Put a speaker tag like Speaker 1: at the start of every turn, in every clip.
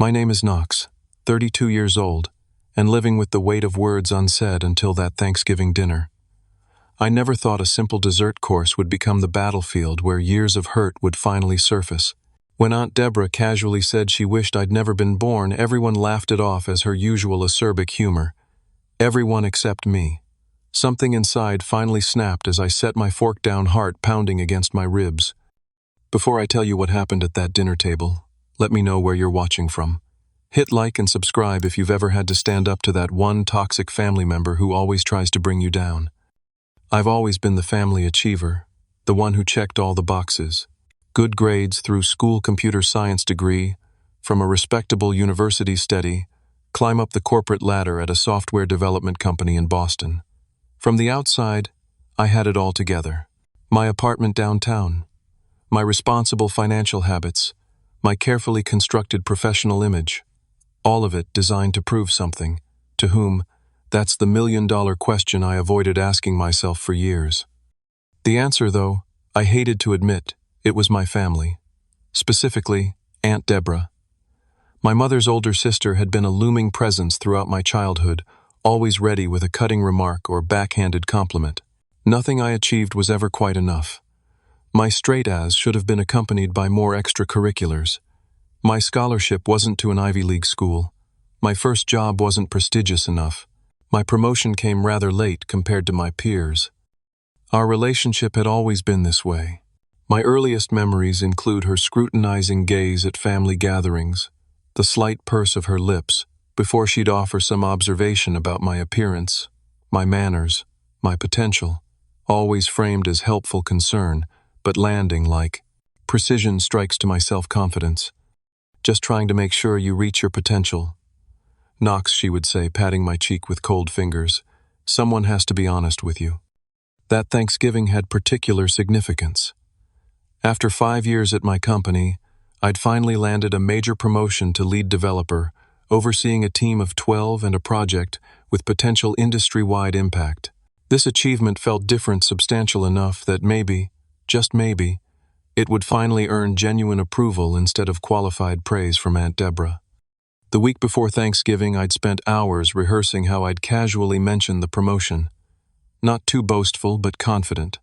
Speaker 1: My name is Knox, 32 years old, and living with the weight of words unsaid until that Thanksgiving dinner. I never thought a simple dessert course would become the battlefield where years of hurt would finally surface. When Aunt Deborah casually said she wished I'd never been born, everyone laughed it off as her usual acerbic humor. Everyone except me. Something inside finally snapped as I set my fork down, heart pounding against my ribs. Before I tell you what happened at that dinner table, let me know where you're watching from. Hit like and subscribe if you've ever had to stand up to that one toxic family member who always tries to bring you down. I've always been the family achiever, the one who checked all the boxes. Good grades through school computer science degree, from a respectable university steady, climb up the corporate ladder at a software development company in Boston. From the outside, I had it all together. My apartment downtown, my responsible financial habits, my carefully constructed professional image, all of it designed to prove something. To whom? That's the million-dollar question I avoided asking myself for years. The answer, though, I hated to admit, it was my family. Specifically, Aunt Deborah. My mother's older sister had been a looming presence throughout my childhood, always ready with a cutting remark or backhanded compliment. Nothing I achieved was ever quite enough. My straight-as should have been accompanied by more extracurriculars. My scholarship wasn't to an Ivy League school. My first job wasn't prestigious enough. My promotion came rather late compared to my peers. Our relationship had always been this way. My earliest memories include her scrutinizing gaze at family gatherings, the slight purse of her lips before she'd offer some observation about my appearance, my manners, my potential, always framed as helpful concern, but landing like precision strikes to my self-confidence. Just trying to make sure you reach your potential. Knox, she would say, patting my cheek with cold fingers, someone has to be honest with you. That Thanksgiving had particular significance. After 5 years at my company, I'd finally landed a major promotion to lead developer, overseeing a team of 12 and a project with potential industry-wide impact. This achievement felt different, substantial enough that maybe, just maybe, it would finally earn genuine approval instead of qualified praise from Aunt Deborah. The week before Thanksgiving, I'd spent hours rehearsing how I'd casually mention the promotion. Not too boastful, but confident.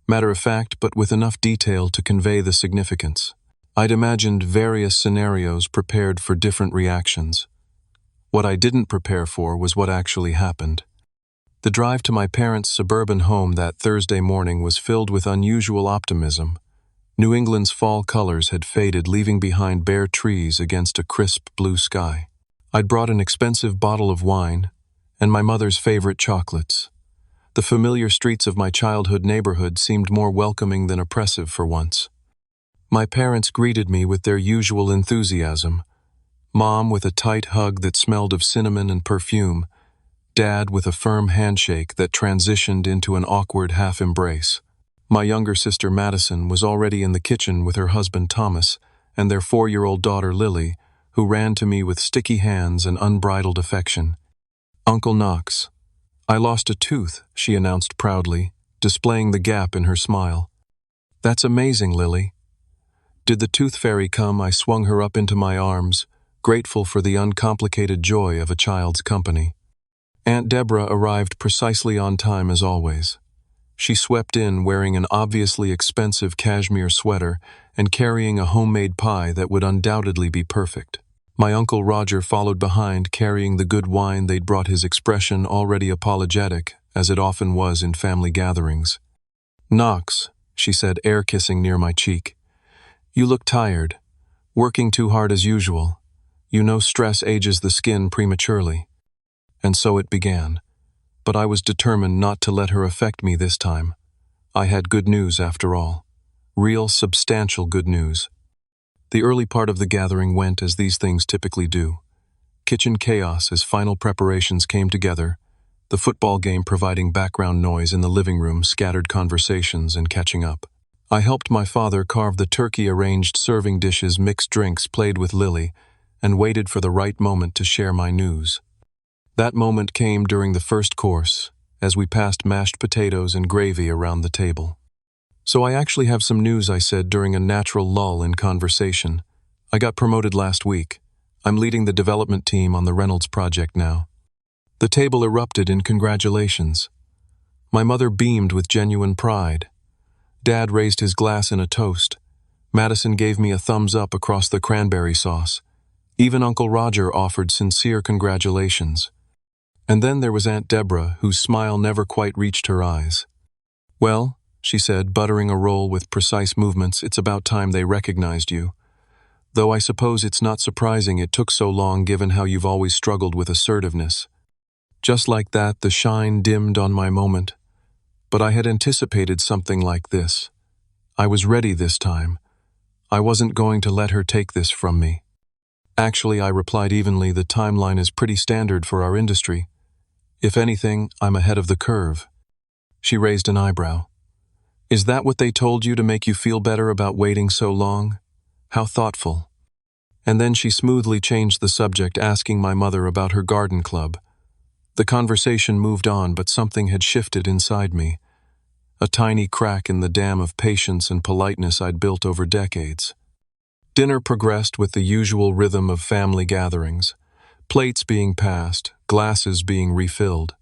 Speaker 1: Matter of fact, but with enough detail to convey the significance. I'd imagined various scenarios prepared for different reactions. What I didn't prepare for was what actually happened. The drive to my parents' suburban home that Thursday morning was filled with unusual optimism. New England's fall colors had faded, leaving behind bare trees against a crisp blue sky. I'd brought an expensive bottle of wine and my mother's favorite chocolates. The familiar streets of my childhood neighborhood seemed more welcoming than oppressive for once. My parents greeted me with their usual enthusiasm. Mom with a tight hug that smelled of cinnamon and perfume. Dad with a firm handshake that transitioned into an awkward half-embrace. My younger sister Madison was already in the kitchen with her husband Thomas and their 4-year-old daughter Lily, who ran to me with sticky hands and unbridled affection. "Uncle Knox, I lost a tooth," she announced proudly, displaying the gap in her smile. "That's amazing, Lily." Did the tooth fairy come? I swung her up into my arms, grateful for the uncomplicated joy of a child's company. Aunt Deborah arrived precisely on time as always. She swept in wearing an obviously expensive cashmere sweater and carrying a homemade pie that would undoubtedly be perfect. My Uncle Roger followed behind, carrying the good wine they'd brought, his expression already apologetic, as it often was in family gatherings. "Knox," she said, air-kissing near my cheek. "You look tired. Working too hard as usual. You know stress ages the skin prematurely." And so it began. But I was determined not to let her affect me this time. I had good news after all. Real, substantial good news. The early part of the gathering went as these things typically do. Kitchen chaos as final preparations came together, the football game providing background noise in the living room, scattered conversations and catching up. I helped my father carve the turkey, arranged serving dishes, mixed drinks, played with Lily, and waited for the right moment to share my news. That moment came during the first course, as we passed mashed potatoes and gravy around the table. "So I actually have some news," I said during a natural lull in conversation. "I got promoted last week. I'm leading the development team on the Reynolds project now." The table erupted in congratulations. My mother beamed with genuine pride. Dad raised his glass in a toast. Madison gave me a thumbs up across the cranberry sauce. Even Uncle Roger offered sincere congratulations. And then there was Aunt Deborah, whose smile never quite reached her eyes. "Well," she said, buttering a roll with precise movements, "it's about time they recognized you. Though I suppose it's not surprising it took so long given how you've always struggled with assertiveness." Just like that, the shine dimmed on my moment. But I had anticipated something like this. I was ready this time. I wasn't going to let her take this from me. "Actually," I replied evenly, "the timeline is pretty standard for our industry. If anything, I'm ahead of the curve." She raised an eyebrow. "Is that what they told you to make you feel better about waiting so long? How thoughtful." And then she smoothly changed the subject, asking my mother about her garden club. The conversation moved on, but something had shifted inside me. A tiny crack in the dam of patience and politeness I'd built over decades. Dinner progressed with the usual rhythm of family gatherings. Plates being passed, glasses being refilled.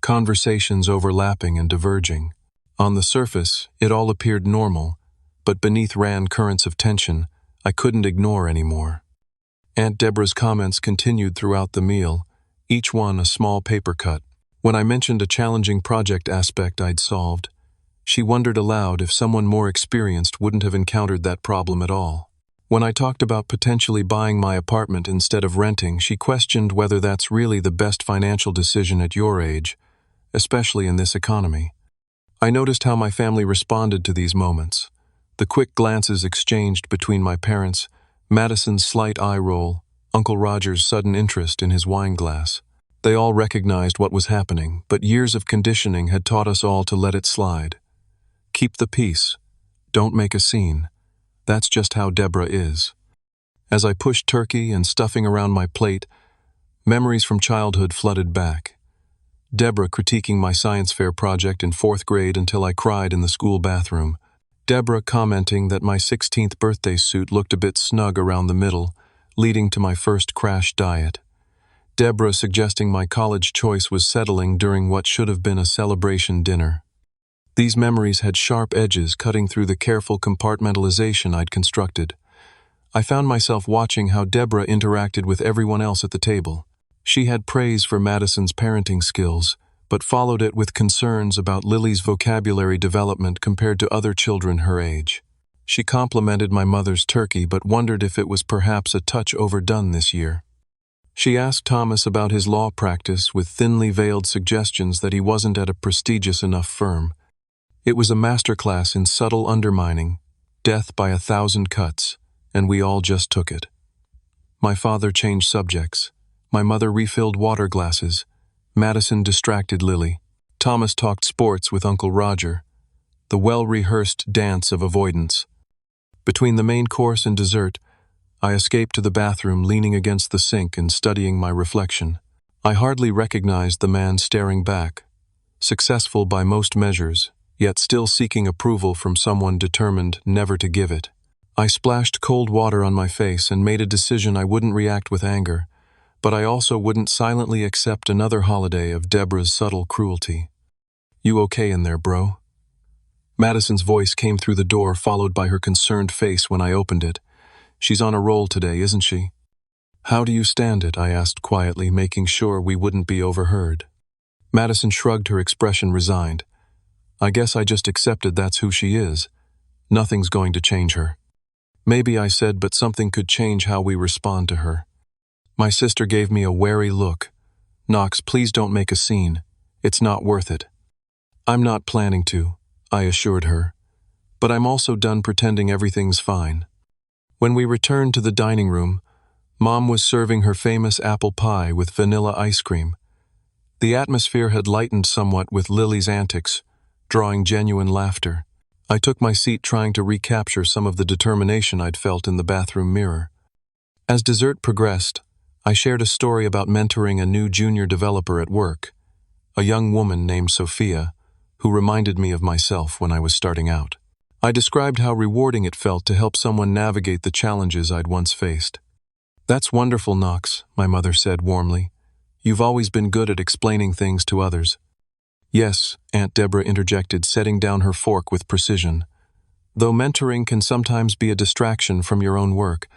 Speaker 1: Conversations overlapping and diverging. On the surface, it all appeared normal, but beneath ran currents of tension I couldn't ignore anymore. Aunt Deborah's comments continued throughout the meal, each one a small paper cut. When I mentioned a challenging project aspect I'd solved, she wondered aloud if someone more experienced wouldn't have encountered that problem at all. When I talked about potentially buying my apartment instead of renting, she questioned whether that's really the best financial decision at your age, especially in this economy. I noticed how my family responded to these moments. The quick glances exchanged between my parents, Madison's slight eye roll, Uncle Roger's sudden interest in his wine glass. They all recognized what was happening, but years of conditioning had taught us all to let it slide. Keep the peace. Don't make a scene. That's just how Deborah is. As I pushed turkey and stuffing around my plate, memories from childhood flooded back. Deborah critiquing my science fair project in 4th grade until I cried in the school bathroom. Deborah commenting that my 16th birthday suit looked a bit snug around the middle, leading to my first crash diet. Deborah suggesting my college choice was settling during what should have been a celebration dinner. These memories had sharp edges cutting through the careful compartmentalization I'd constructed. I found myself watching how Deborah interacted with everyone else at the table. She had praise for Madison's parenting skills, but followed it with concerns about Lily's vocabulary development compared to other children her age. She complimented my mother's turkey, but wondered if it was perhaps a touch overdone this year. She asked Thomas about his law practice with thinly veiled suggestions that he wasn't at a prestigious enough firm. It was a masterclass in subtle undermining, death by 1,000 cuts, and we all just took it. My father changed subjects. My mother refilled water glasses. Madison distracted Lily. Thomas talked sports with Uncle Roger. The well-rehearsed dance of avoidance. Between the main course and dessert, I escaped to the bathroom, leaning against the sink and studying my reflection. I hardly recognized the man staring back, successful by most measures, yet still seeking approval from someone determined never to give it. I splashed cold water on my face and made a decision I wouldn't react with anger, but I also wouldn't silently accept another holiday of Deborah's subtle cruelty. "You okay in there, bro?" Madison's voice came through the door, followed by her concerned face when I opened it. "She's on a roll today, isn't she?" "How do you stand it?" I asked quietly, making sure we wouldn't be overheard. Madison shrugged, her expression resigned. "I guess I just accepted that's who she is. Nothing's going to change her." "Maybe," I said, "but something could change how we respond to her." My sister gave me a wary look. "Knox, please don't make a scene. It's not worth it." "I'm not planning to," I assured her. "But I'm also done pretending everything's fine." When we returned to the dining room, Mom was serving her famous apple pie with vanilla ice cream. The atmosphere had lightened somewhat with Lily's antics, drawing genuine laughter. I took my seat, trying to recapture some of the determination I'd felt in the bathroom mirror. As dessert progressed, I shared a story about mentoring a new junior developer at work, a young woman named Sophia, who reminded me of myself when I was starting out. I described how rewarding it felt to help someone navigate the challenges I'd once faced. "That's wonderful, Knox," my mother said warmly. "You've always been good at explaining things to others." "Yes," Aunt Deborah interjected, setting down her fork with precision. "Though mentoring can sometimes be a distraction from your own work,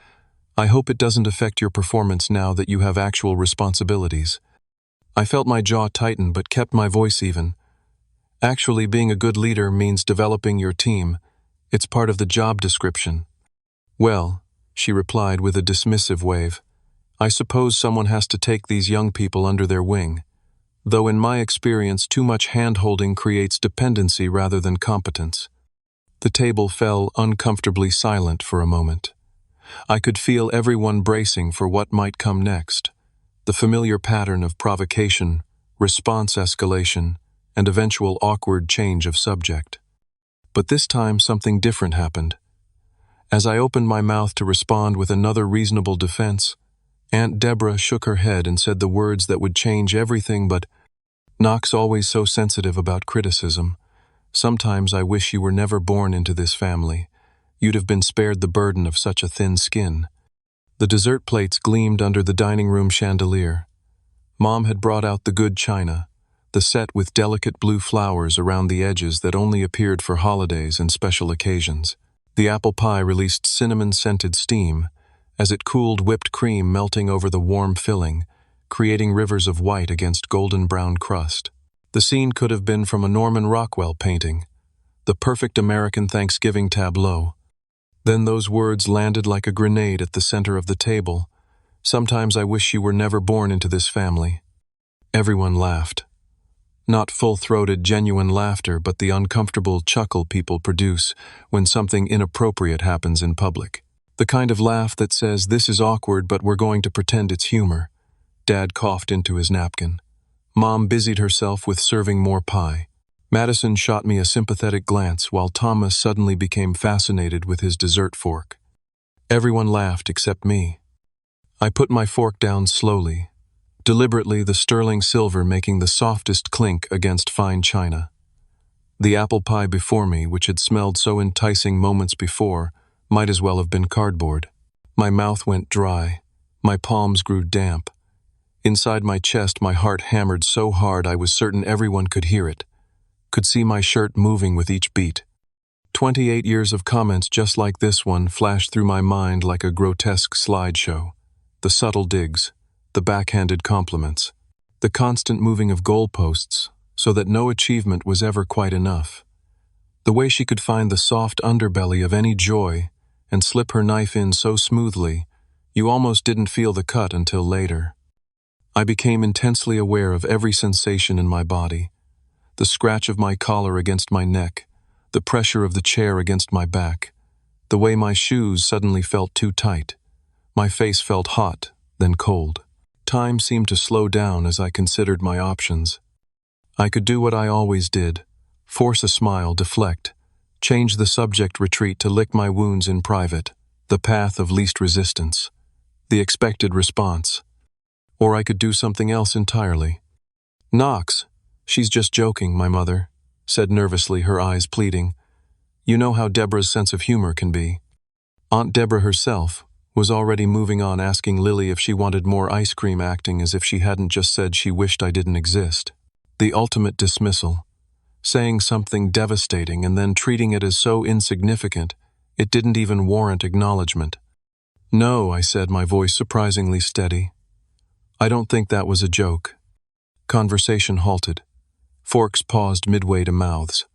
Speaker 1: I hope it doesn't affect your performance now that you have actual responsibilities." I felt my jaw tighten but kept my voice even. "Actually, being a good leader means developing your team. It's part of the job description." "Well," she replied with a dismissive wave, "I suppose someone has to take these young people under their wing. Though in my experience, too much hand-holding creates dependency rather than competence." The table fell uncomfortably silent for a moment. I could feel everyone bracing for what might come next. The familiar pattern of provocation, response escalation, and eventual awkward change of subject. But this time something different happened. As I opened my mouth to respond with another reasonable defense, Aunt Deborah shook her head and said the words that would change everything but, "Knox always so sensitive about criticism. Sometimes I wish you were never born into this family. You'd have been spared the burden of such a thin skin." The dessert plates gleamed under the dining room chandelier. Mom had brought out the good china, the set with delicate blue flowers around the edges that only appeared for holidays and special occasions. The apple pie released cinnamon-scented steam, as it cooled whipped cream melting over the warm filling, creating rivers of white against golden-brown crust. The scene could have been from a Norman Rockwell painting, the perfect American Thanksgiving tableau. Then those words landed like a grenade at the center of the table. "Sometimes I wish you were never born into this family." Everyone laughed. Not full-throated, genuine laughter, but the uncomfortable chuckle people produce when something inappropriate happens in public. The kind of laugh that says, "This is awkward, but we're going to pretend it's humor." Dad coughed into his napkin. Mom busied herself with serving more pie. Madison shot me a sympathetic glance while Thomas suddenly became fascinated with his dessert fork. Everyone laughed except me. I put my fork down slowly, deliberately, the sterling silver making the softest clink against fine china. The apple pie before me, which had smelled so enticing moments before, might as well have been cardboard. My mouth went dry. My palms grew damp. Inside my chest, my heart hammered so hard I was certain everyone could hear it, could see my shirt moving with each beat. 28 years of comments just like this one flashed through my mind like a grotesque slideshow. The subtle digs, the backhanded compliments, the constant moving of goalposts so that no achievement was ever quite enough. The way she could find the soft underbelly of any joy and slip her knife in so smoothly, you almost didn't feel the cut until later. I became intensely aware of every sensation in my body. The scratch of my collar against my neck, the pressure of the chair against my back, the way my shoes suddenly felt too tight. My face felt hot, then cold. Time seemed to slow down as I considered my options. I could do what I always did, force a smile, deflect, change the subject, retreat to lick my wounds in private, the path of least resistance, the expected response. Or I could do something else entirely. "Knox, she's just joking," my mother said nervously, her eyes pleading. "You know how Deborah's sense of humor can be." Aunt Deborah herself was already moving on, asking Lily if she wanted more ice cream, acting as if she hadn't just said she wished I didn't exist. The ultimate dismissal, saying something devastating and then treating it as so insignificant it didn't even warrant acknowledgement. "No," I said, my voice surprisingly steady. "I don't think that was a joke." Conversation halted. Forks paused midway to mouths.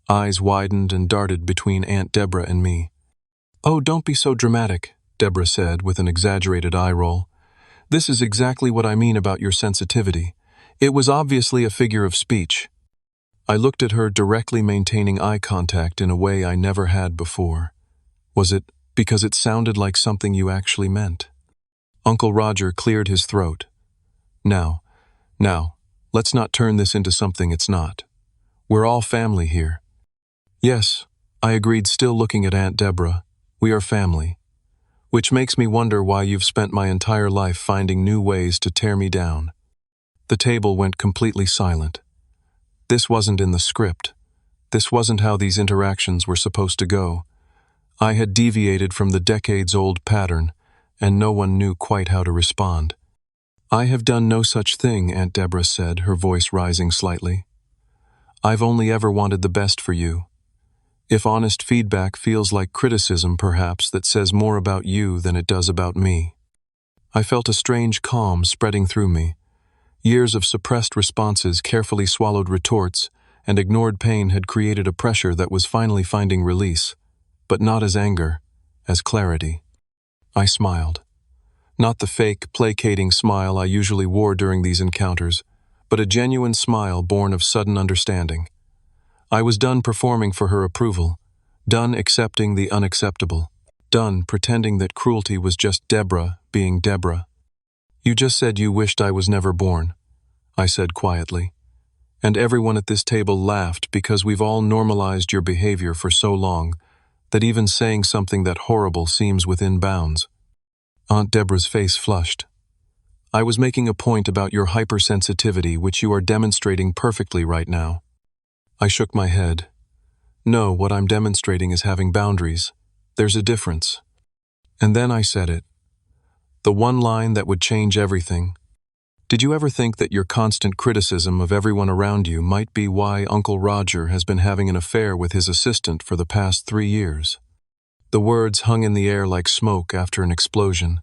Speaker 1: Eyes widened and darted between Aunt Deborah and me. "Oh, don't be so dramatic," Deborah said with an exaggerated eye roll. "This is exactly what I mean about your sensitivity. It was obviously a figure of speech." I looked at her directly, maintaining eye contact in a way I never had before. "Was it because it sounded like something you actually meant?" Uncle Roger cleared his throat. Now, let's not turn this into something it's not. We're all family here." "Yes," I agreed, still looking at Aunt Deborah. "We are family. Which makes me wonder why you've spent my entire life finding new ways to tear me down." The table went completely silent. This wasn't in the script. This wasn't how these interactions were supposed to go. I had deviated from the decades-old pattern, and no one knew quite how to respond. "I have done no such thing," Aunt Deborah said, her voice rising slightly. "I've only ever wanted the best for you. If honest feedback feels like criticism, perhaps, that says more about you than it does about me." I felt a strange calm spreading through me. Years of suppressed responses, carefully swallowed retorts, and ignored pain had created a pressure that was finally finding release, but not as anger, as clarity. I smiled. Not the fake, placating smile I usually wore during these encounters, but a genuine smile born of sudden understanding. I was done performing for her approval, done accepting the unacceptable, done pretending that cruelty was just Deborah being Deborah. "You just said you wished I was never born," I said quietly. "And everyone at this table laughed because we've all normalized your behavior for so long that even saying something that horrible seems within bounds." Aunt Deborah's face flushed. "I was making a point about your hypersensitivity, which you are demonstrating perfectly right now." I shook my head. "No, what I'm demonstrating is having boundaries. There's a difference." And then I said it. The one line that would change everything. "Did you ever think that your constant criticism of everyone around you might be why Uncle Roger has been having an affair with his assistant for the past 3 years?" The words hung in the air like smoke after an explosion.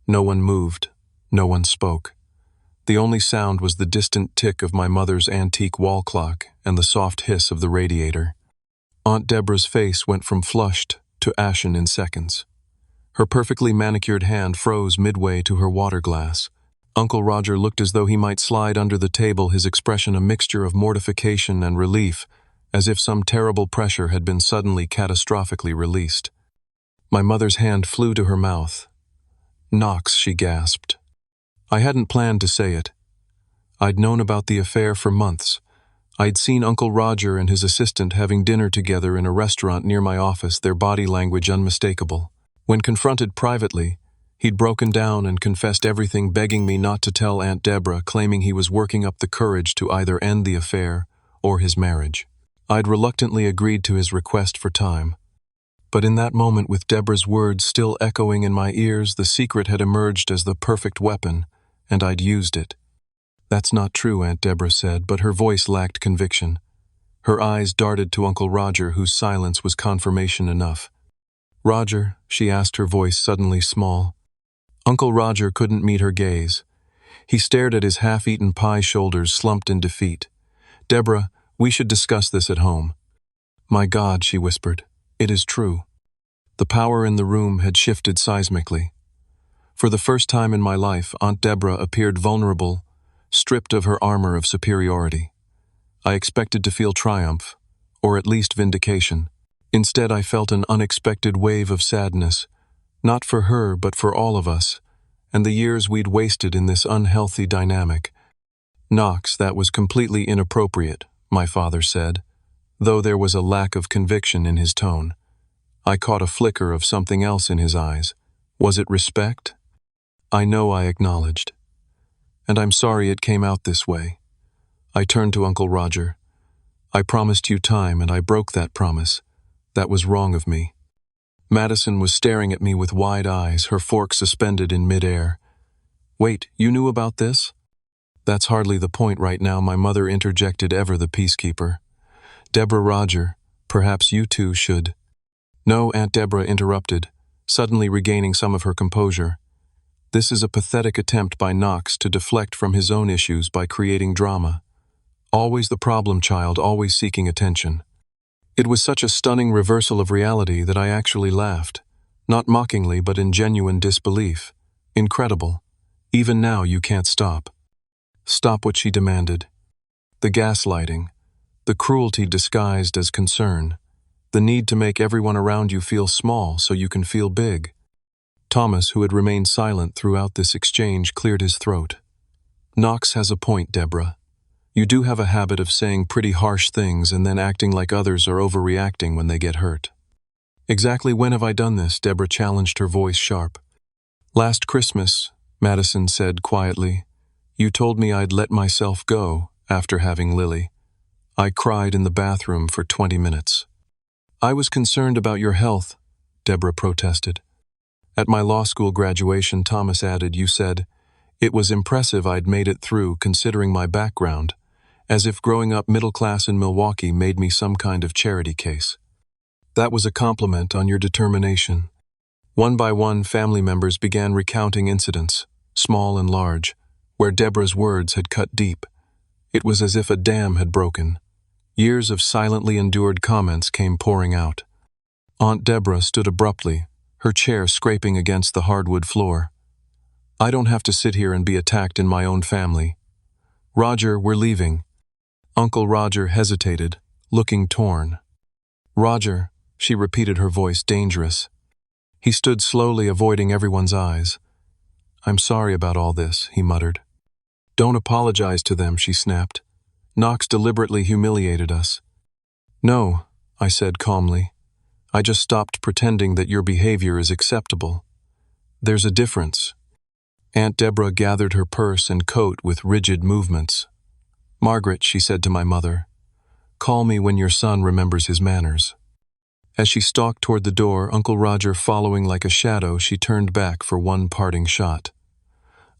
Speaker 1: No one moved. No one spoke. The only sound was the distant tick of my mother's antique wall clock and the soft hiss of the radiator. Aunt Deborah's face went from flushed to ashen in seconds. Her perfectly manicured hand froze midway to her water glass. Uncle Roger looked as though he might slide under the table, his expression a mixture of mortification and relief, as if some terrible pressure had been suddenly catastrophically released. My mother's hand flew to her mouth. "Knox," she gasped. I hadn't planned to say it. I'd known about the affair for months. I'd seen Uncle Roger and his assistant having dinner together in a restaurant near my office, their body language unmistakable. When confronted privately, he'd broken down and confessed everything, begging me not to tell Aunt Deborah, claiming he was working up the courage to either end the affair or his marriage. I'd reluctantly agreed to his request for time. But in that moment, with Deborah's words still echoing in my ears, the secret had emerged as the perfect weapon, and I'd used it. "That's not true," Aunt Deborah said, but her voice lacked conviction. Her eyes darted to Uncle Roger, whose silence was confirmation enough. "Roger," she asked, her voice suddenly small. Uncle Roger couldn't meet her gaze. He stared at his half-eaten pie, shoulders slumped in defeat. "Deborah, we should discuss this at home." "My God," she whispered, "it is true." The power in the room had shifted seismically. For the first time in my life, Aunt Deborah appeared vulnerable, stripped of her armor of superiority. I expected to feel triumph, or at least vindication. Instead, I felt an unexpected wave of sadness, not for her, but for all of us, and the years we'd wasted in this unhealthy dynamic. "Knox, that was completely inappropriate," my father said, though there was a lack of conviction in his tone. I caught a flicker of something else in his eyes. Was it respect? "I know," I acknowledged. "And I'm sorry it came out this way." I turned to Uncle Roger. "I promised you time, and I broke that promise. That was wrong of me." Madison was staring at me with wide eyes, her fork suspended in midair. "Wait, you knew about this?" "That's hardly the point right now," my mother interjected, ever the peacekeeper. "Deborah, Roger, perhaps you two should—" "No," Aunt Deborah interrupted, suddenly regaining some of her composure. "This is a pathetic attempt by Knox to deflect from his own issues by creating drama. Always the problem child, always seeking attention." It was such a stunning reversal of reality that I actually laughed, not mockingly but in genuine disbelief. Incredible. Even now you can't stop. "Stop," what she demanded. The gaslighting, the cruelty disguised as concern, the need to make everyone around you feel small so you can feel big. Thomas, who had remained silent throughout this exchange, cleared his throat. "Knox has a point, Deborah. You do have a habit of saying pretty harsh things and then acting like others are overreacting when they get hurt." "Exactly when have I done this?" Deborah challenged, her voice sharp. "Last Christmas," Madison said quietly. "You told me I'd let myself go after having Lily. I cried in the bathroom for 20 minutes. "I was concerned about your health," Deborah protested. At my law school graduation, Thomas added, "You said, it was impressive I'd made it through considering my background, as if growing up middle class in Milwaukee made me some kind of charity case." That was a compliment on your determination. One by one, family members began recounting incidents, small and large, where Deborah's words had cut deep. It was as if a dam had broken. Years of silently endured comments came pouring out. Aunt Deborah stood abruptly, her chair scraping against the hardwood floor. "I don't have to sit here and be attacked in my own family. Roger, we're leaving." Uncle Roger hesitated, looking torn. "Roger," she repeated, her voice dangerous. He stood slowly, avoiding everyone's eyes. "I'm sorry about all this," he muttered. "Don't apologize to them," she snapped. "Knox deliberately humiliated us." "No," I said calmly. "I just stopped pretending that your behavior is acceptable. There's a difference." Aunt Deborah gathered her purse and coat with rigid movements. "Margaret," she said to my mother, "call me when your son remembers his manners." As she stalked toward the door, Uncle Roger following like a shadow, she turned back for one parting shot.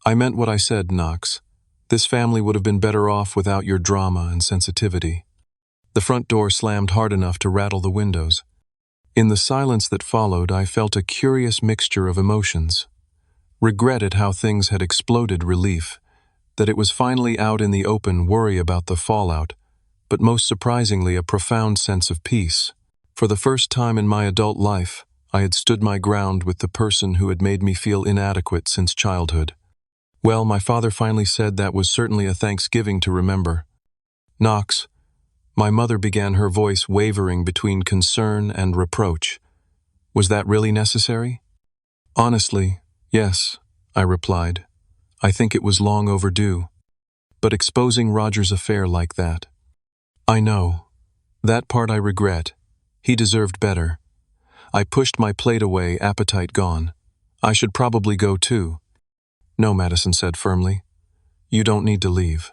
Speaker 1: "I meant what I said, Knox. This family would have been better off without your drama and sensitivity." The front door slammed hard enough to rattle the windows. In the silence that followed, I felt a curious mixture of emotions. Regret at how things had exploded, relief that it was finally out in the open, worry about the fallout, but most surprisingly, a profound sense of peace. For the first time in my adult life, I had stood my ground with the person who had made me feel inadequate since childhood. "Well, my father finally said that was certainly a Thanksgiving to remember." "Knox," my mother began, her voice wavering between concern and reproach. "Was that really necessary?" "Honestly, yes," I replied. "I think it was long overdue. But exposing Roger's affair like that—" "I know. That part I regret. He deserved better." I pushed my plate away, appetite gone. "I should probably go too." "No," Madison said firmly. "You don't need to leave.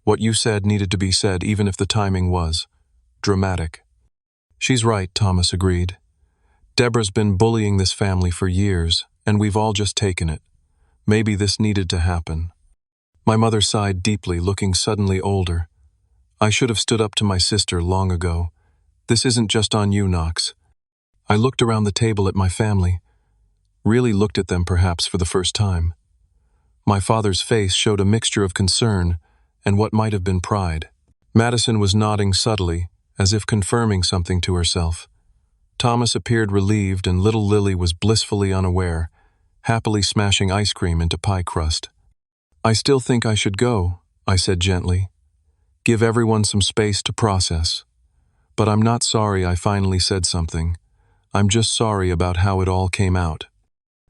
Speaker 1: What you said needed to be said, even if the timing was dramatic." "She's right," Thomas agreed. "Deborah's been bullying this family for years, and we've all just taken it. Maybe this needed to happen." My mother sighed deeply, looking suddenly older. "I should have stood up to my sister long ago. This isn't just on you, Knox." I looked around the table at my family, really looked at them perhaps for the first time. My father's face showed a mixture of concern and what might have been pride. Madison was nodding subtly, as if confirming something to herself. Thomas appeared relieved, and little Lily was blissfully unaware, happily smashing ice cream into pie crust. "I still think I should go," I said gently. "Give everyone some space to process. But I'm not sorry I finally said something. I'm just sorry about how it all came out."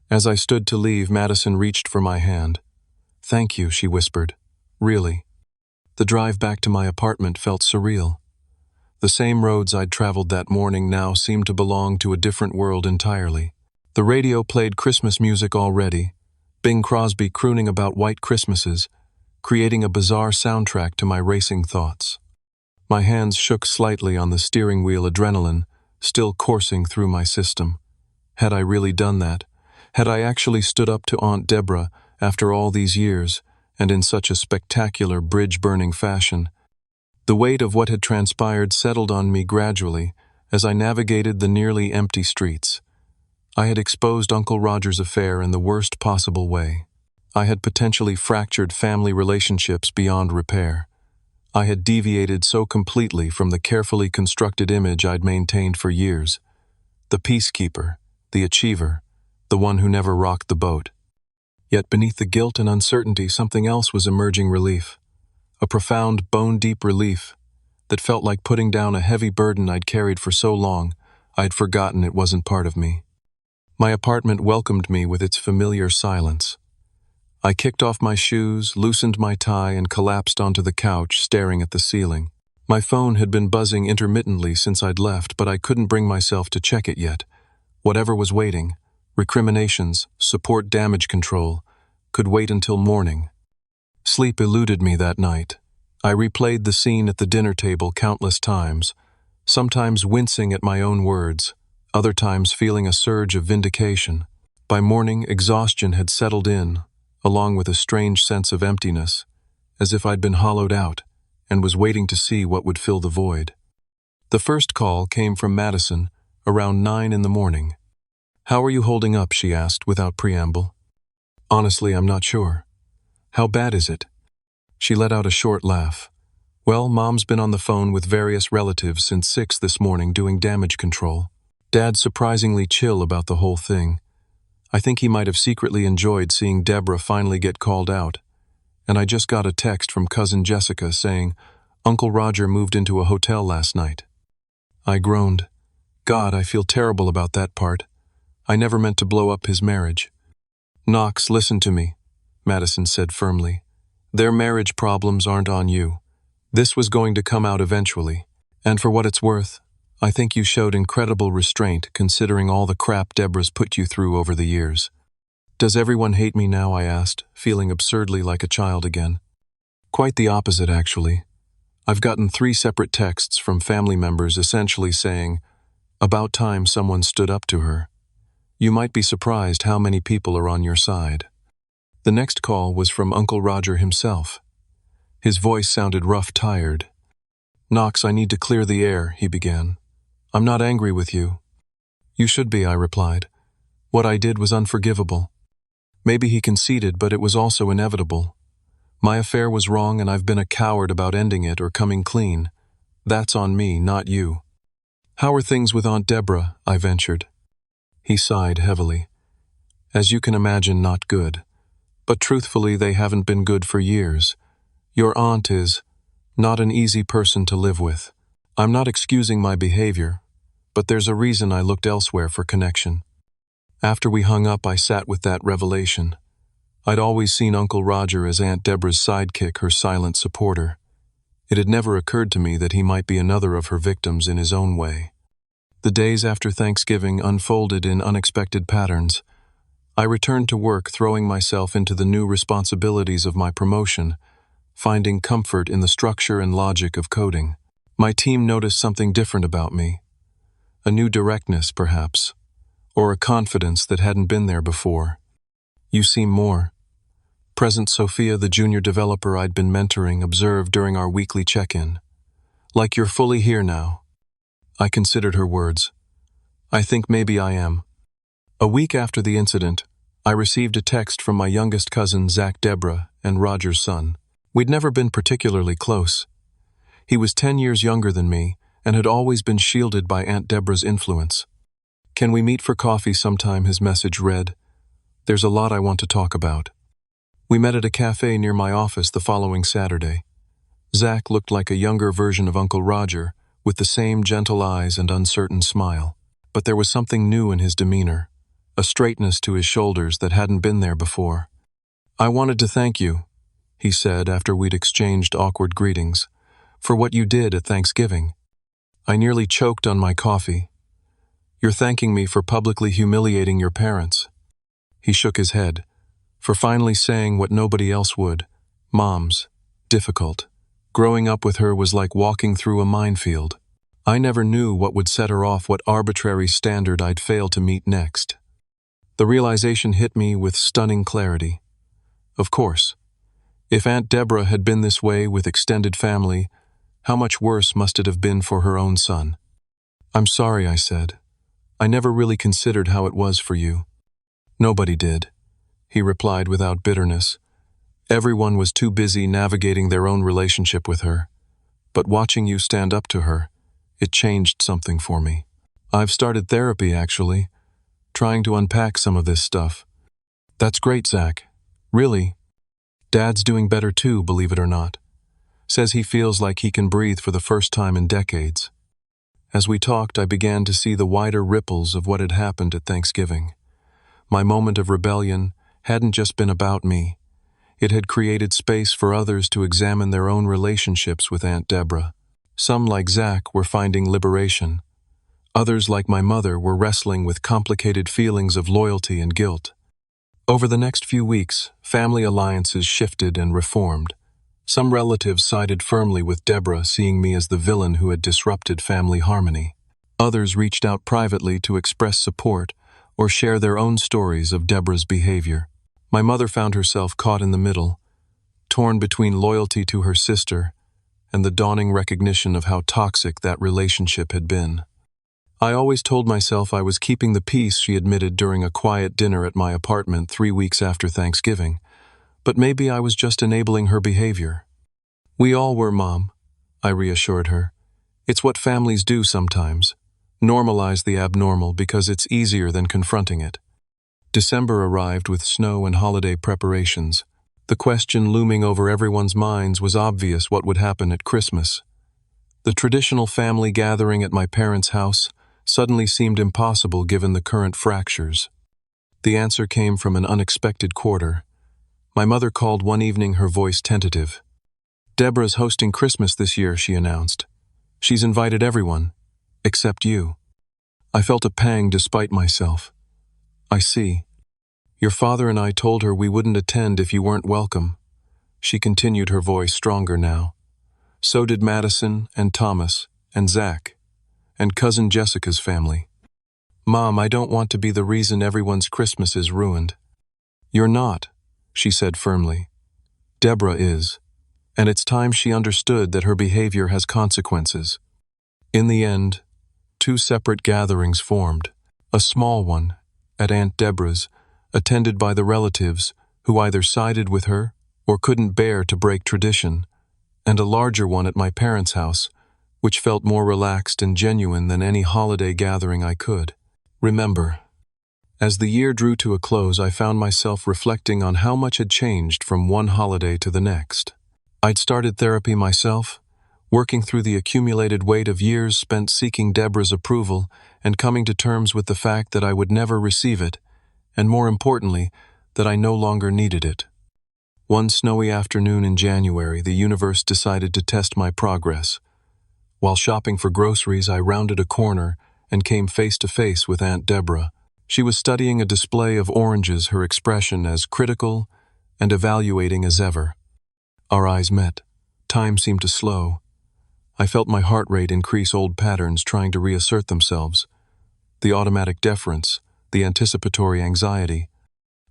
Speaker 1: As I stood to leave, Madison reached for my hand. "Thank you," she whispered. "Really." The drive back to my apartment felt surreal. The same roads I'd traveled that morning now seemed to belong to a different world entirely. The radio played Christmas music already, Bing Crosby crooning about white Christmases, creating a bizarre soundtrack to my racing thoughts. My hands shook slightly on the steering wheel, adrenaline still coursing through my system. Had I really done that? Had I actually stood up to Aunt Deborah after all these years, and in such a spectacular bridge-burning fashion? The weight of what had transpired settled on me gradually as I navigated the nearly empty streets. I had exposed Uncle Roger's affair in the worst possible way. I had potentially fractured family relationships beyond repair. I had deviated so completely from the carefully constructed image I'd maintained for years. The peacekeeper, the achiever, the one who never rocked the boat. Yet beneath the guilt and uncertainty, something else was emerging: relief. A profound, bone-deep relief that felt like putting down a heavy burden I'd carried for so long I'd forgotten it wasn't part of me. My apartment welcomed me with its familiar silence. I kicked off my shoes, loosened my tie, and collapsed onto the couch, staring at the ceiling. My phone had been buzzing intermittently since I'd left, but I couldn't bring myself to check it yet. Whatever was waiting, recriminations, support, damage control, could wait until morning. Sleep eluded me that night. I replayed the scene at the dinner table countless times, sometimes wincing at my own words, other times feeling a surge of vindication. By morning, exhaustion had settled in, along with a strange sense of emptiness, as if I'd been hollowed out and was waiting to see what would fill the void. The first call came from Madison, around 9 in the morning. "How are you holding up?" she asked without preamble. "Honestly, I'm not sure." "How bad is it?" She let out a short laugh. "Well, Mom's been on the phone with various relatives since 6 this morning doing damage control. Dad's surprisingly chill about the whole thing. I think he might have secretly enjoyed seeing Deborah finally get called out. And I just got a text from cousin Jessica saying, 'Uncle Roger moved into a hotel last night.'" I groaned. "God, I feel terrible about that part. I never meant to blow up his marriage." "Knox, listen to me," Madison said firmly. "Their marriage problems aren't on you. This was going to come out eventually. And for what it's worth, I think you showed incredible restraint considering all the crap Deborah's put you through over the years." "Does everyone hate me now?" I asked, feeling absurdly like a child again. "Quite the opposite, actually. I've gotten 3 separate texts from family members essentially saying, 'About time someone stood up to her.' You might be surprised how many people are on your side." The next call was from Uncle Roger himself. His voice sounded rough, tired. "Knox, I need to clear the air," he began. "I'm not angry with you." "You should be," I replied. "What I did was unforgivable." Maybe he conceded, but it was also inevitable. My affair was wrong and I've been a coward about ending it or coming clean. That's on me, not you. "How are things with Aunt Deborah?" I ventured. He sighed heavily. "As you can imagine, not good. But truthfully, they haven't been good for years. Your aunt is not an easy person to live with. I'm not excusing my behavior, but there's a reason I looked elsewhere for connection." After we hung up, I sat with that revelation. I'd always seen Uncle Roger as Aunt Deborah's sidekick, her silent supporter. It had never occurred to me that he might be another of her victims in his own way. The days after Thanksgiving unfolded in unexpected patterns. I returned to work, throwing myself into the new responsibilities of my promotion, finding comfort in the structure and logic of coding. My team noticed something different about me. A new directness, perhaps, or a confidence that hadn't been there before. "You seem more present," Sophia, the junior developer I'd been mentoring, observed during our weekly check-in. "Like you're fully here now." I considered her words. "I think maybe I am." A week after the incident, I received a text from my youngest cousin, Zach Deborah, and Roger's son. We'd never been particularly close. He was 10 years younger than me and had always been shielded by Aunt Deborah's influence. "Can we meet for coffee sometime?" his message read. "There's a lot I want to talk about." We met at a cafe near my office the following Saturday. Zach looked like a younger version of Uncle Roger, with the same gentle eyes and uncertain smile. But there was something new in his demeanor, a straightness to his shoulders that hadn't been there before. "I wanted to thank you," he said after we'd exchanged awkward greetings, "for what you did at Thanksgiving." I nearly choked on my coffee. "You're thanking me for publicly humiliating your parents." He shook his head. "For finally saying what nobody else would. Mom's difficult. Growing up with her was like walking through a minefield. I never knew what would set her off, what arbitrary standard I'd fail to meet next." The realization hit me with stunning clarity. Of course, if Aunt Deborah had been this way with extended family, how much worse must it have been for her own son? "I'm sorry," I said. "I never really considered how it was for you." "Nobody did," he replied without bitterness. "Everyone was too busy navigating their own relationship with her. But watching you stand up to her, it changed something for me. I've started therapy, actually, trying to unpack some of this stuff." "That's great, Zach. Really? Dad's doing better too, believe it or not. Says he feels like he can breathe for the first time in decades." As we talked, I began to see the wider ripples of what had happened at Thanksgiving. My moment of rebellion hadn't just been about me. It had created space for others to examine their own relationships with Aunt Deborah. Some, like Zach, were finding liberation. Others, like my mother, were wrestling with complicated feelings of loyalty and guilt. Over the next few weeks, family alliances shifted and reformed. Some relatives sided firmly with Deborah, seeing me as the villain who had disrupted family harmony. Others reached out privately to express support or share their own stories of Deborah's behavior. My mother found herself caught in the middle, torn between loyalty to her sister and the dawning recognition of how toxic that relationship had been. I always told myself I was keeping the peace, she admitted during a quiet dinner at my apartment 3 weeks after Thanksgiving, but maybe I was just enabling her behavior. We all were, Mom, I reassured her. It's what families do sometimes. Normalize the abnormal because it's easier than confronting it. December arrived with snow and holiday preparations. The question looming over everyone's minds was obvious: what would happen at Christmas? The traditional family gathering at my parents' house suddenly seemed impossible given the current fractures. The answer came from an unexpected quarter. My mother called one evening, her voice tentative. "Deborah's hosting Christmas this year," she announced. "She's invited everyone, except you." I felt a pang despite myself. "I see. Your father and I told her we wouldn't attend if you weren't welcome." She continued, her voice stronger now. "So did Madison and Thomas and Zach and cousin Jessica's family. Mom, I don't want to be the reason everyone's Christmas is ruined." "You're not," she said firmly. "Deborah is. And it's time she understood that her behavior has consequences." In the end, 2 separate gatherings formed. A small one, at Aunt Deborah's, attended by the relatives who either sided with her or couldn't bear to break tradition, and a larger one at my parents' house, which felt more relaxed and genuine than any holiday gathering I could remember. As the year drew to a close, I found myself reflecting on how much had changed from one holiday to the next. I'd started therapy myself, working through the accumulated weight of years spent seeking Deborah's approval and coming to terms with the fact that I would never receive it, and more importantly, that I no longer needed it. One snowy afternoon in January, the universe decided to test my progress. While shopping for groceries, I rounded a corner and came face to face with Aunt Deborah. She was studying a display of oranges, her expression as critical and evaluating as ever. Our eyes met. Time seemed to slow. I felt my heart rate increase, old patterns trying to reassert themselves. The automatic deference, the anticipatory anxiety.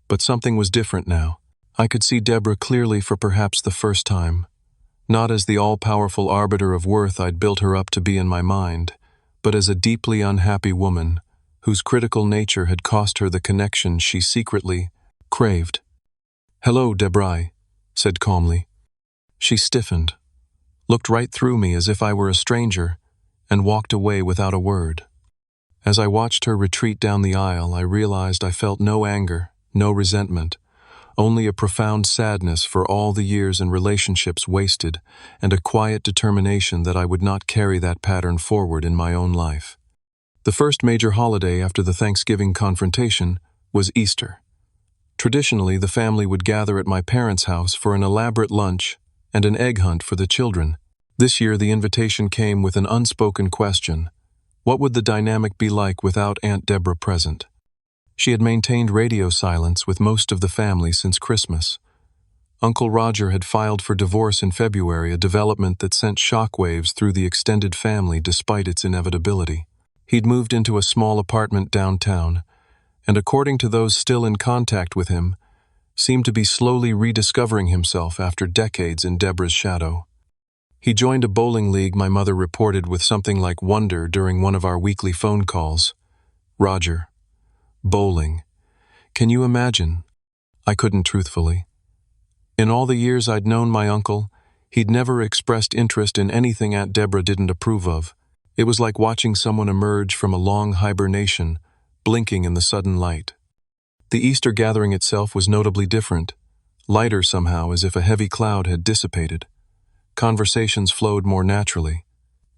Speaker 1: But something was different now. I could see Deborah clearly for perhaps the first time. Not as the all-powerful arbiter of worth I'd built her up to be in my mind, but as a deeply unhappy woman whose critical nature had cost her the connection she secretly craved. "Hello, Deborah," I said calmly. She stiffened, looked right through me as if I were a stranger, and walked away without a word. As I watched her retreat down the aisle, I realized I felt no anger, no resentment, only a profound sadness for all the years and relationships wasted, and a quiet determination that I would not carry that pattern forward in my own life. The first major holiday after the Thanksgiving confrontation was Easter. Traditionally, the family would gather at my parents' house for an elaborate lunch and an egg hunt for the children. This year, the invitation came with an unspoken question. What would the dynamic be like without Aunt Deborah present? She had maintained radio silence with most of the family since Christmas. Uncle Roger had filed for divorce in February, a development that sent shockwaves through the extended family despite its inevitability. He'd moved into a small apartment downtown, and according to those still in contact with him, seemed to be slowly rediscovering himself after decades in Deborah's shadow. He joined a bowling league, my mother reported with something like wonder during one of our weekly phone calls. Roger. Bowling. Can you imagine? I couldn't truthfully. In all the years I'd known my uncle, he'd never expressed interest in anything Aunt Deborah didn't approve of. It was like watching someone emerge from a long hibernation, blinking in the sudden light. The Easter gathering itself was notably different, lighter somehow, as if a heavy cloud had dissipated. Conversations flowed more naturally.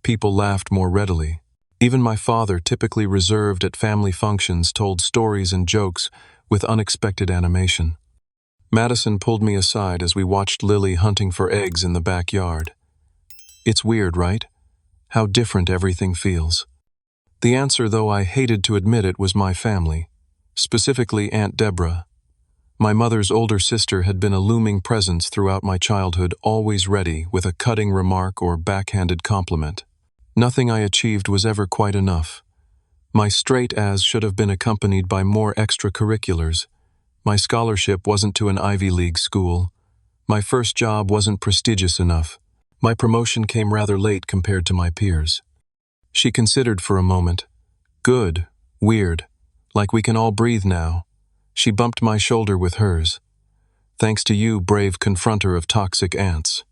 Speaker 1: People laughed more readily. Even my father, typically reserved at family functions, told stories and jokes with unexpected animation. Madison pulled me aside as we watched Lily hunting for eggs in the backyard. "It's weird, right? How different everything feels." The answer, though I hated to admit it, was my family, specifically Aunt Deborah. My mother's older sister had been a looming presence throughout my childhood, always ready with a cutting remark or backhanded compliment. Nothing I achieved was ever quite enough. My straight A's should have been accompanied by more extracurriculars. My scholarship wasn't to an Ivy League school. My first job wasn't prestigious enough. My promotion came rather late compared to my peers. She considered for a moment. Good, weird, like we can all breathe now. She bumped my shoulder with hers. Thanks to you, brave confronter of toxic ants.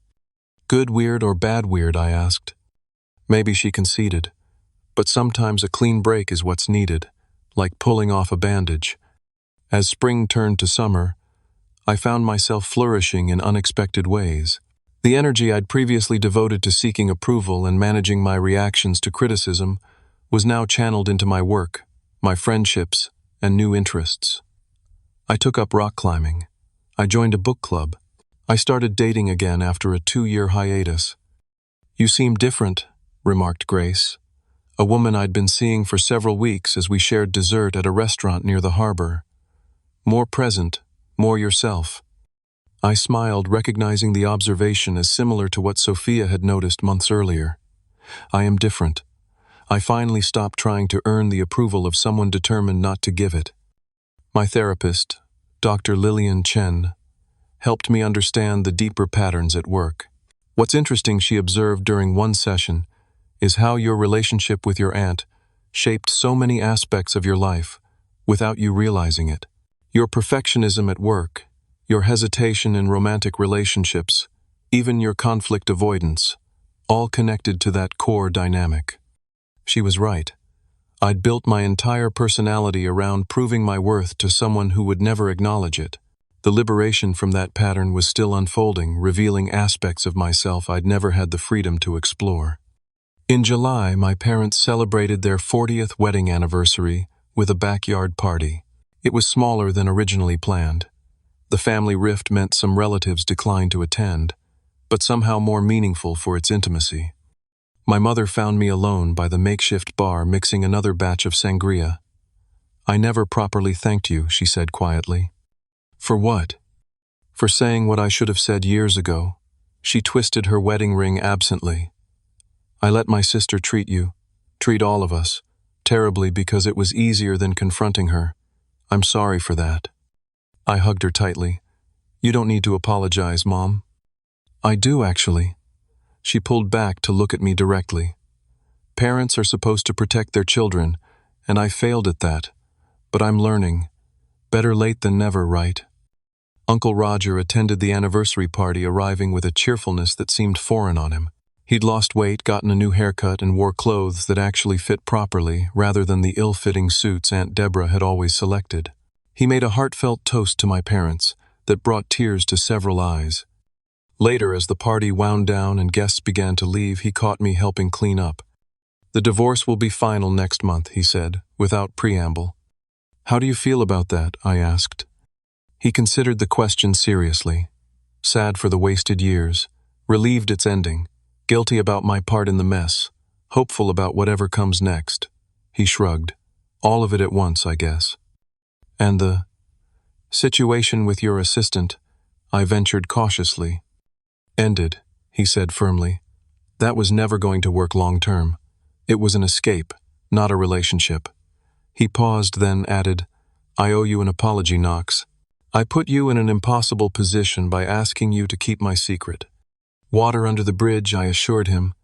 Speaker 1: Good weird or bad weird, I asked. Maybe she conceded. But sometimes a clean break is what's needed, like pulling off a bandage. As spring turned to summer, I found myself flourishing in unexpected ways. The energy I'd previously devoted to seeking approval and managing my reactions to criticism was now channeled into my work, my friendships, and new interests. I took up rock climbing. I joined a book club. I started dating again after a 2-year hiatus. You seem different, remarked Grace, a woman I'd been seeing for several weeks as we shared dessert at a restaurant near the harbor. More present, more yourself. I smiled, recognizing the observation as similar to what Sophia had noticed months earlier. I am different. I finally stopped trying to earn the approval of someone determined not to give it. My therapist, Dr. Lillian Chen, helped me understand the deeper patterns at work. What's interesting, she observed during one session, is how your relationship with your aunt shaped so many aspects of your life without you realizing it. Your perfectionism at work, your hesitation in romantic relationships, even your conflict avoidance, all connected to that core dynamic. She was right. I'd built my entire personality around proving my worth to someone who would never acknowledge it. The liberation from that pattern was still unfolding, revealing aspects of myself I'd never had the freedom to explore. In July, my parents celebrated their 40th wedding anniversary with a backyard party. It was smaller than originally planned. The family rift meant some relatives declined to attend, but somehow more meaningful for its intimacy. My mother found me alone by the makeshift bar mixing another batch of sangria. I never properly thanked you, she said quietly. For what? For saying what I should have said years ago. She twisted her wedding ring absently. I let my sister treat all of us, terribly because it was easier than confronting her. I'm sorry for that. I hugged her tightly. You don't need to apologize, Mom. I do, actually. She pulled back to look at me directly. Parents are supposed to protect their children, and I failed at that. But I'm learning. Better late than never, right? Uncle Roger attended the anniversary party, arriving with a cheerfulness that seemed foreign on him. He'd lost weight, gotten a new haircut, and wore clothes that actually fit properly, rather than the ill-fitting suits Aunt Deborah had always selected. He made a heartfelt toast to my parents that brought tears to several eyes. Later, as the party wound down and guests began to leave, he caught me helping clean up. The divorce will be final next month, he said, without preamble. How do you feel about that? I asked. He considered the question seriously. Sad for the wasted years, relieved it's ending, guilty about my part in the mess, hopeful about whatever comes next. He shrugged. All of it at once, I guess. And the situation with your assistant, I ventured cautiously. Ended, he said firmly. That was never going to work long term. It was an escape, not a relationship. He paused, then added, I owe you an apology, Knox. I put you in an impossible position by asking you to keep my secret. Water under the bridge, I assured him.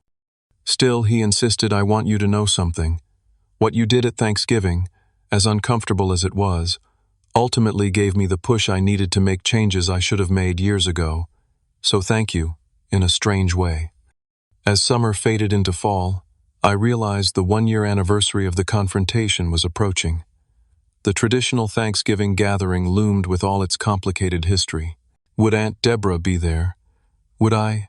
Speaker 1: Still, he insisted, I want you to know something. What you did at Thanksgiving, as uncomfortable as it was, ultimately gave me the push I needed to make changes I should have made years ago. So thank you, in a strange way. As summer faded into fall, I realized the 1-year anniversary of the confrontation was approaching. The traditional Thanksgiving gathering loomed with all its complicated history. Would Aunt Deborah be there? Would I?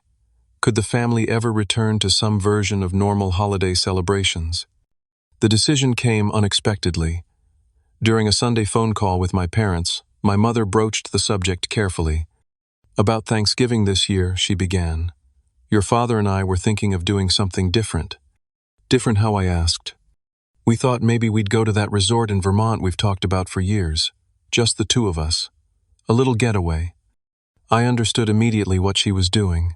Speaker 1: Could the family ever return to some version of normal holiday celebrations? The decision came unexpectedly. During a Sunday phone call with my parents, my mother broached the subject carefully. About Thanksgiving this year, she began. Your father and I were thinking of doing something different. Different how, I asked. We thought maybe we'd go to that resort in Vermont we've talked about for years. Just the two of us. A little getaway. I understood immediately what she was doing.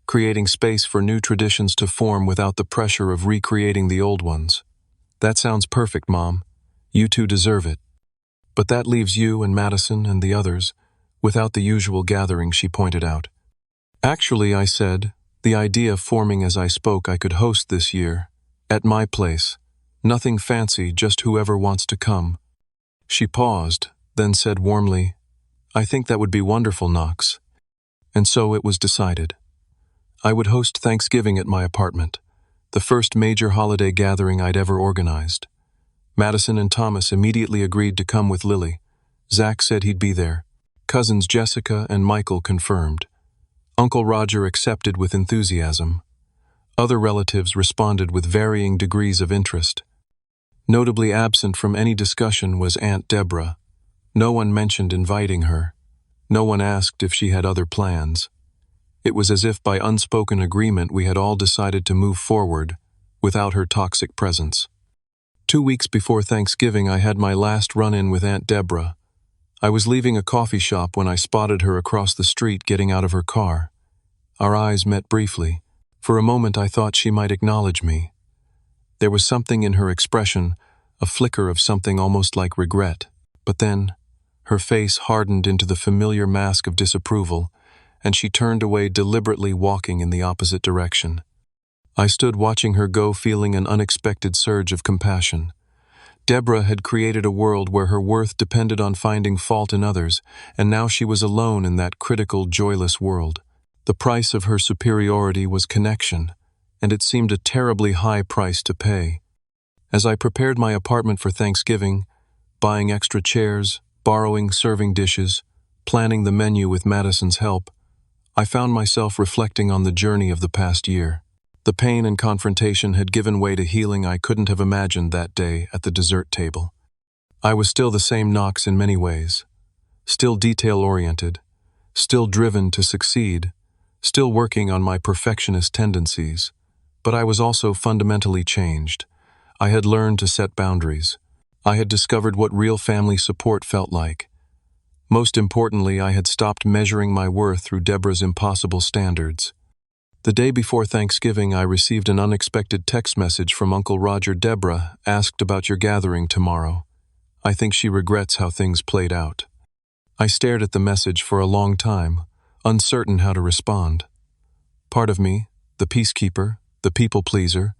Speaker 1: Creating space for new traditions to form without the pressure of recreating the old ones. That sounds perfect, Mom. You two deserve it. But that leaves you and Madison and the others without the usual gathering, she pointed out. Actually, I said, the idea forming as I spoke I could host this year. At my place. Nothing fancy, just whoever wants to come. She paused, then said warmly, I think that would be wonderful, Knox. And so it was decided. I would host Thanksgiving at my apartment, the first major holiday gathering I'd ever organized. Madison and Thomas immediately agreed to come with Lily. Zach said he'd be there. Cousins Jessica and Michael confirmed. Uncle Roger accepted with enthusiasm. Other relatives responded with varying degrees of interest. Notably absent from any discussion was Aunt Deborah. No one mentioned inviting her. No one asked if she had other plans. It was as if by unspoken agreement we had all decided to move forward without her toxic presence. 2 weeks before Thanksgiving, I had my last run-in with Aunt Deborah. I was leaving a coffee shop when I spotted her across the street getting out of her car. Our eyes met briefly. For a moment I thought she might acknowledge me. There was something in her expression, a flicker of something almost like regret. But then, her face hardened into the familiar mask of disapproval, and she turned away, deliberately walking in the opposite direction. I stood watching her go, feeling an unexpected surge of compassion. Deborah had created a world where her worth depended on finding fault in others, and now she was alone in that critical, joyless world. The price of her superiority was connection, and it seemed a terribly high price to pay. As I prepared my apartment for Thanksgiving, buying extra chairs, borrowing serving dishes, planning the menu with Madison's help, I found myself reflecting on the journey of the past year. The pain and confrontation had given way to healing I couldn't have imagined that day at the dessert table. I was still the same Knox in many ways, still detail-oriented, still driven to succeed, still working on my perfectionist tendencies, but I was also fundamentally changed. I had learned to set boundaries. I had discovered what real family support felt like. Most importantly, I had stopped measuring my worth through Deborah's impossible standards. The day before Thanksgiving, I received an unexpected text message from Uncle Roger. Deborah asked about your gathering tomorrow. I think she regrets how things played out. I stared at the message for a long time, uncertain how to respond. Part of me, the peacekeeper, the people-pleaser,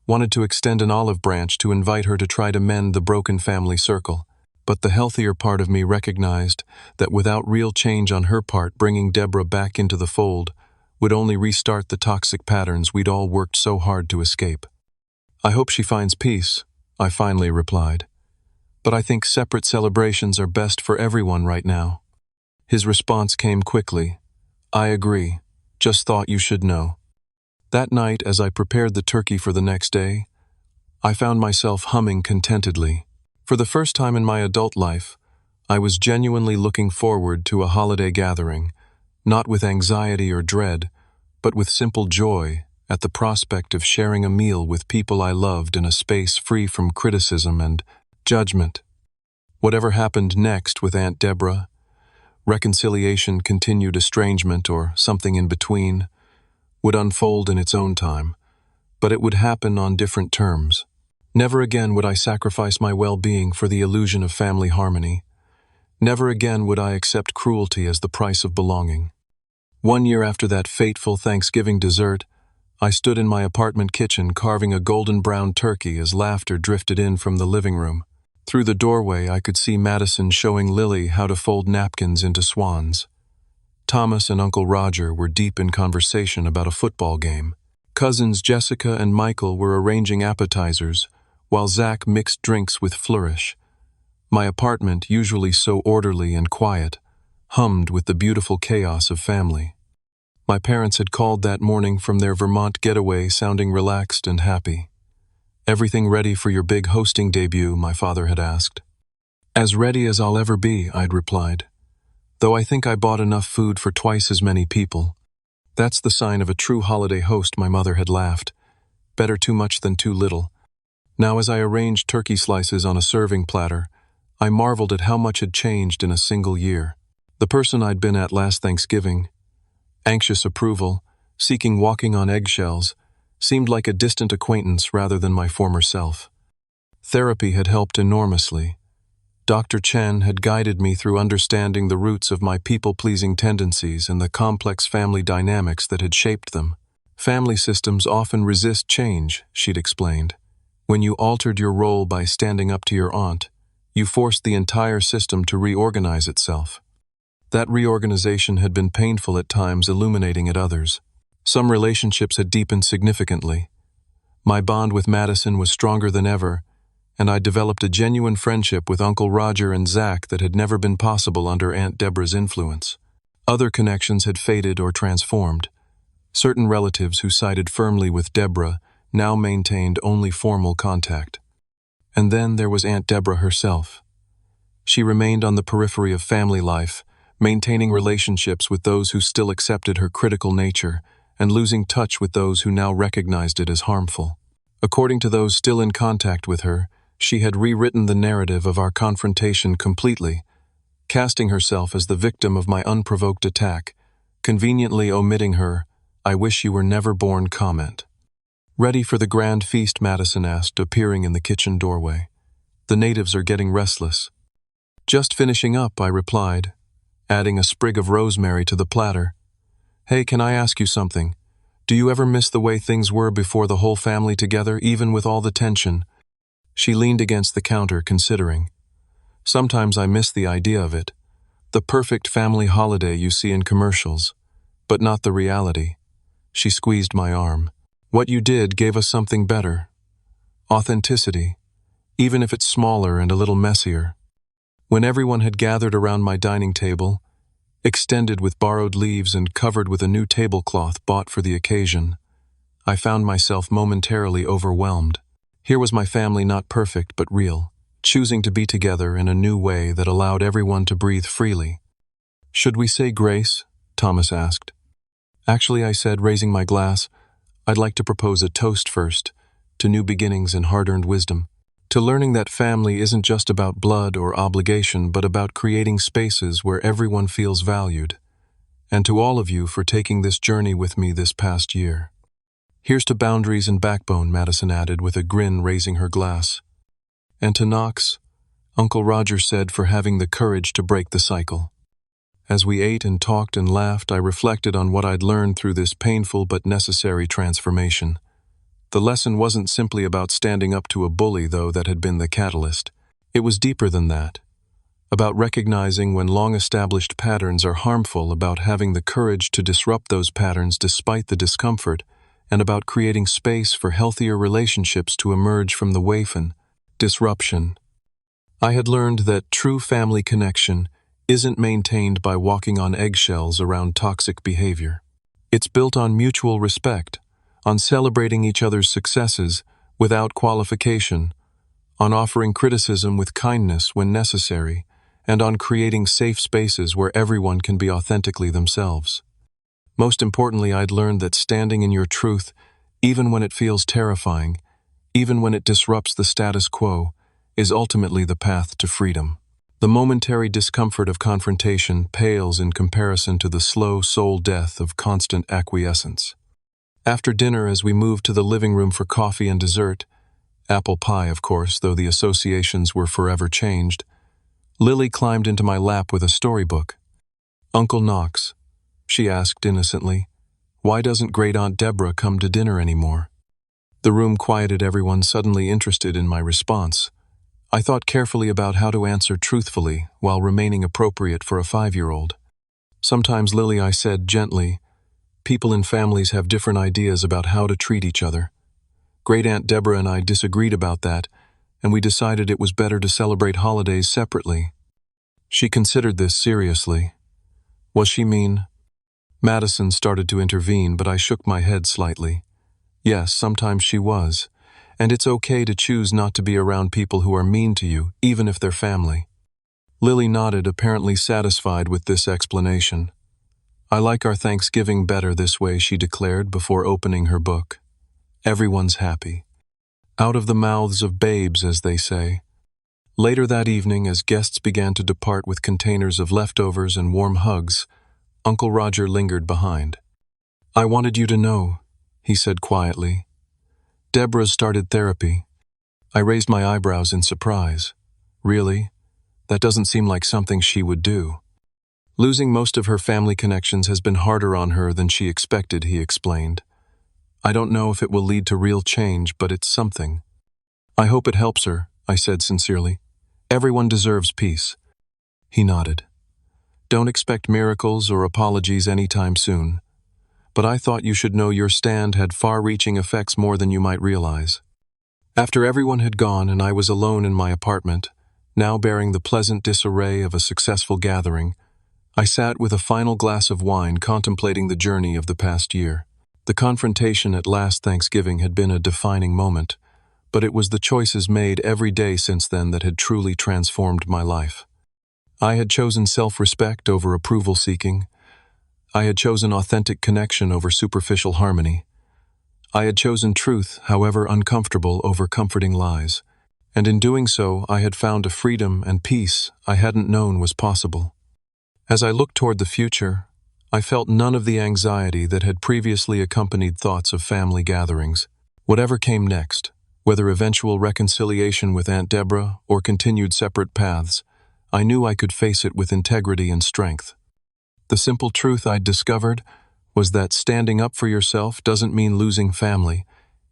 Speaker 1: wanted to extend an olive branch to invite her to try to mend the broken family circle. But the healthier part of me recognized that without real change on her part, bringing Deborah back into the fold would only restart the toxic patterns we'd all worked so hard to escape. I hope she finds peace, I finally replied. But I think separate celebrations are best for everyone right now. His response came quickly. I agree. Just thought you should know. That night, as I prepared the turkey for the next day, I found myself humming contentedly. For the first time in my adult life, I was genuinely looking forward to a holiday gathering, not with anxiety or dread, but with simple joy at the prospect of sharing a meal with people I loved in a space free from criticism and judgment. Whatever happened next with Aunt Deborah, reconciliation, continued estrangement, or something in between, would unfold in its own time, but it would happen on different terms. Never again would I sacrifice my well-being for the illusion of family harmony. Never again would I accept cruelty as the price of belonging. 1 year after that fateful Thanksgiving dessert, I stood in my apartment kitchen carving a golden brown turkey as laughter drifted in from the living room. Through the doorway, I could see Madison showing Lily how to fold napkins into swans. Thomas and Uncle Roger were deep in conversation about a football game. Cousins Jessica and Michael were arranging appetizers, while Zach mixed drinks with Flourish. My apartment, usually so orderly and quiet, hummed with the beautiful chaos of family. My parents had called that morning from their Vermont getaway, sounding relaxed and happy. Everything ready for your big hosting debut, my father had asked. As ready as I'll ever be, I'd replied. Though I think I bought enough food for twice as many people. That's the sign of a true holiday host, my mother had laughed. Better too much than too little. Now, as I arranged turkey slices on a serving platter, I marveled at how much had changed in a single year. The person I'd been at last Thanksgiving, anxious approval, seeking walking on eggshells, seemed like a distant acquaintance rather than my former self. Therapy had helped enormously. Dr. Chen had guided me through understanding the roots of my people-pleasing tendencies and the complex family dynamics that had shaped them. Family systems often resist change, she'd explained. When you altered your role by standing up to your aunt, you forced the entire system to reorganize itself. That reorganization had been painful at times, illuminating at others. Some relationships had deepened significantly. My bond with Madison was stronger than ever, and I developed a genuine friendship with Uncle Roger and Zach that had never been possible under Aunt Deborah's influence. Other connections had faded or transformed. Certain relatives who sided firmly with Deborah now maintained only formal contact. And then there was Aunt Deborah herself. She remained on the periphery of family life, maintaining relationships with those who still accepted her critical nature and losing touch with those who now recognized it as harmful. According to those still in contact with her, she had rewritten the narrative of our confrontation completely, casting herself as the victim of my unprovoked attack, conveniently omitting her "I wish you were never born" comment. "Ready for the grand feast?" Madison asked, appearing in the kitchen doorway. "The natives are getting restless." "Just finishing up," I replied, adding a sprig of rosemary to the platter. "Hey, can I ask you something? Do you ever miss the way things were before the whole family together, even with all the tension?" She leaned against the counter, considering. "Sometimes I miss the idea of it. The perfect family holiday you see in commercials, but not the reality." She squeezed my arm. "What you did gave us something better. Authenticity, even if it's smaller and a little messier." When everyone had gathered around my dining table, extended with borrowed leaves and covered with a new tablecloth bought for the occasion, I found myself momentarily overwhelmed. Here was my family, not perfect but real, choosing to be together in a new way that allowed everyone to breathe freely. "Should we say grace?" Thomas asked. "Actually," I said, raising my glass, "I'd like to propose a toast first, to new beginnings and hard-earned wisdom. To learning that family isn't just about blood or obligation, but about creating spaces where everyone feels valued. And to all of you for taking this journey with me this past year." "Here's to boundaries and backbone," Madison added with a grin, raising her glass. "And to Knox," Uncle Roger said, "for having the courage to break the cycle." As we ate and talked and laughed, I reflected on what I'd learned through this painful but necessary transformation. The lesson wasn't simply about standing up to a bully, though that had been the catalyst. It was deeper than that. About recognizing when long-established patterns are harmful, about having the courage to disrupt those patterns despite the discomfort, and about creating space for healthier relationships to emerge from the wafen, disruption. I had learned that true family connection isn't maintained by walking on eggshells around toxic behavior. It's built on mutual respect, on celebrating each other's successes without qualification, on offering criticism with kindness when necessary, and on creating safe spaces where everyone can be authentically themselves. Most importantly, I'd learned that standing in your truth, even when it feels terrifying, even when it disrupts the status quo, is ultimately the path to freedom. The momentary discomfort of confrontation pales in comparison to the slow soul death of constant acquiescence. After dinner, as we moved to the living room for coffee and dessert, apple pie, of course, though the associations were forever changed, Lily climbed into my lap with a storybook. "Uncle Knox," she asked innocently, "why doesn't Great Aunt Deborah come to dinner anymore?" The room quieted, everyone suddenly interested in my response. I thought carefully about how to answer truthfully while remaining appropriate for a 5-year-old. "Sometimes, Lily," I said gently, "people in families have different ideas about how to treat each other. Great Aunt Deborah and I disagreed about that, and we decided it was better to celebrate holidays separately." She considered this seriously. "Was she mean?" Madison started to intervene, but I shook my head slightly. "Yes, sometimes she was. And it's okay to choose not to be around people who are mean to you, even if they're family." Lily nodded, apparently satisfied with this explanation. "I like our Thanksgiving better this way," she declared before opening her book. "Everyone's happy. Out of the mouths of babes, as they say." Later that evening, as guests began to depart with containers of leftovers and warm hugs, Uncle Roger lingered behind. "I wanted you to know," he said quietly. "Deborah started therapy. I raised my eyebrows in surprise. Really? That doesn't seem like something she would do. Losing most of her family connections has been harder on her than she expected, he explained. I don't know if it will lead to real change, but it's something. I hope it helps her, I said sincerely. Everyone deserves peace. He nodded. Don't expect miracles or apologies anytime soon. But I thought you should know your stand had far-reaching effects more than you might realize. After everyone had gone and I was alone in my apartment, now bearing the pleasant disarray of a successful gathering, I sat with a final glass of wine contemplating the journey of the past year. The confrontation at last Thanksgiving had been a defining moment, but it was the choices made every day since then that had truly transformed my life. I had chosen self-respect over approval-seeking. I had chosen authentic connection over superficial harmony. I had chosen truth, however uncomfortable, over comforting lies. And in doing so, I had found a freedom and peace I hadn't known was possible. As I looked toward the future, I felt none of the anxiety that had previously accompanied thoughts of family gatherings. Whatever came next, whether eventual reconciliation with Aunt Deborah or continued separate paths, I knew I could face it with integrity and strength. The simple truth I'd discovered was that standing up for yourself doesn't mean losing family.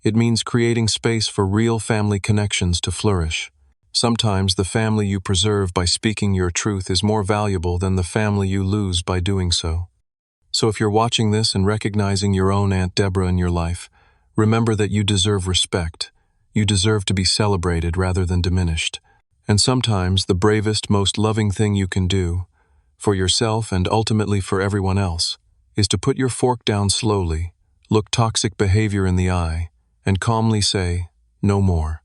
Speaker 1: It means creating space for real family connections to flourish. Sometimes the family you preserve by speaking your truth is more valuable than the family you lose by doing so. So if you're watching this and recognizing your own Aunt Deborah in your life, remember that you deserve respect. You deserve to be celebrated rather than diminished. And sometimes the bravest, most loving thing you can do, for yourself and ultimately for everyone else, is to put your fork down slowly, look toxic behavior in the eye, and calmly say, no more.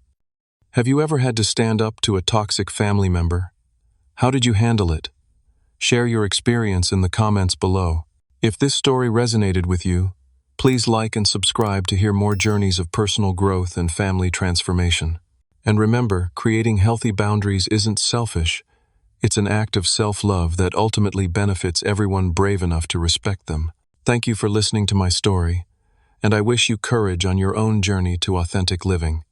Speaker 1: Have you ever had to stand up to a toxic family member? How did you handle it? Share your experience in the comments below. If this story resonated with you, please like and subscribe to hear more journeys of personal growth and family transformation. And remember, creating healthy boundaries isn't selfish. It's an act of self-love that ultimately benefits everyone brave enough to respect them. Thank you for listening to my story, and I wish you courage on your own journey to authentic living.